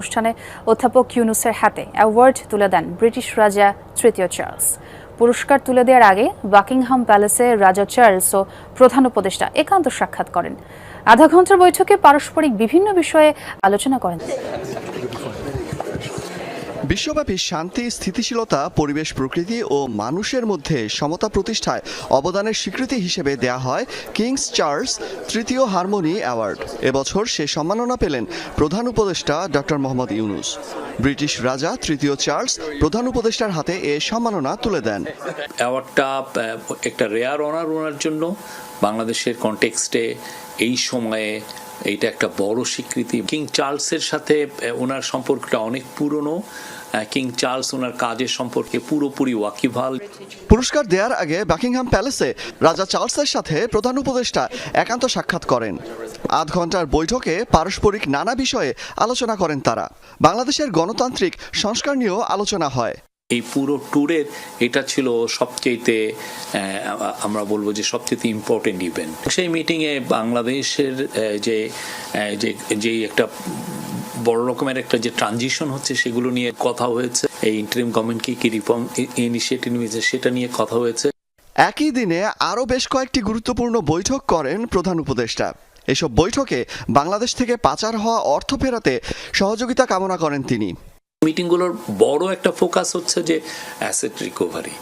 অনুষ্ঠানে অধ্যাপক ইউনুসের হাতে অ্যাওয়ার্ড তুলে দেন ব্রিটিশ রাজা তৃতীয় চার্লস। পুরস্কার তুলে দেওয়ার আগে বাকিংহাম প্যালেসে রাজা চার্লস ও প্রধান উপদেষ্টা একান্ত সাক্ষাৎ করেন। আধা ঘন্টার বৈঠকে পারস্পরিক বিভিন্ন বিষয়ে আলোচনা করেন। বিশ্বব্যাপী শান্তি, স্থিতিশীলতা, পরিবেশ, প্রকৃতি ও মানুষের মধ্যে সমতা প্রতিষ্ঠায় অবদানের স্বীকৃতি হিসেবে দেয়া হয় কিংস চার্লস তৃতীয় হারমোনি অ্যাওয়ার্ড। এবছর সে সম্মাননা পেলেন প্রধান উপদেষ্টা ডক্টর মোহাম্মদ ইউনুস। ব্রিটিশ রাজা তৃতীয় চার্লস প্রধান উপদেষ্টার হাতে এ সম্মাননা তুলে দেন। অ্যাওয়ার্ডটা একটা রেয়ার অনার ওনার জন্য। বাংলাদেশের কনটেক্সটে এই সময়ে এইটা একটা বড় স্বীকৃতি। কিং চার্লসের সাথে ওনার সম্পর্কটা অনেক পুরনো। কিং চার্লস ওনার কাজের সম্পর্কে পুরোপুরি ওয়াকিবহাল। পুরস্কার দেওয়ার আগে বাকিংহাম প্যালেসে রাজা চার্লসের সাথে প্রধান উপদেষ্টা একান্ত সাক্ষাৎ করেন। আধ ঘন্টার বৈঠকে পারস্পরিক নানা বিষয়ে আলোচনা করেন তারা। বাংলাদেশের গণতান্ত্রিক সংস্কার নিয়েও আলোচনা হয়। এই পুরো ট্যুরের এটা ছিল সবচেয়ে আমরা বলবো যে সবচেয়ে ইম্পর্টেন্ট ইভেন্ট। সেই মিটিংয়ে বাংলাদেশের যে একটা বড় রকমের একটা যে ট্রানজিশন হচ্ছে সেগুলো নিয়ে কথা হয়েছে। এই ইন্টারিম গভর্নমেন্টকে কি রিফর্ম ইনিশিয়েটিভ নিয়েছে সেটা নিয়ে কথা হয়েছে। একই দিনে আরও বেশ কয়েকটি গুরুত্বপূর্ণ বৈঠক করেন প্রধান উপদেষ্টা। এসব বৈঠকে বাংলাদেশ থেকে পাচার হওয়া অর্থ ফেরাতে সহযোগিতা কামনা করেন তিনি। মিটিংগুলোর বড় একটা ফোকাস হচ্ছে যে অ্যাসেট রিকভারি।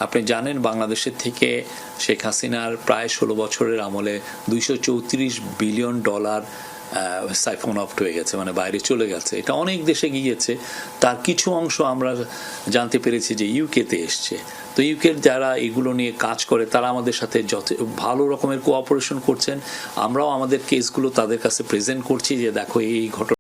আপনি জানেন বাংলাদেশের থেকে শেখ হাসিনার প্রায় 16 বছরের আমলে $234 বিলিয়ন সাইফন অফ হয়ে গেছে, মানে বাইরে চলে গেছে। এটা অনেক দেশে গিয়েছে। তার কিছু অংশ আমরা জানতে পেরেছি যে ইউকেতে এসছে। তো ইউকের যারা এগুলো নিয়ে কাজ করে তারা আমাদের সাথে ভালো রকমের কোঅপারেশন করছেন। আমরাও আমাদের কেসগুলো তাদের কাছে প্রেজেন্ট করছি যে দেখো এই ঘটনা।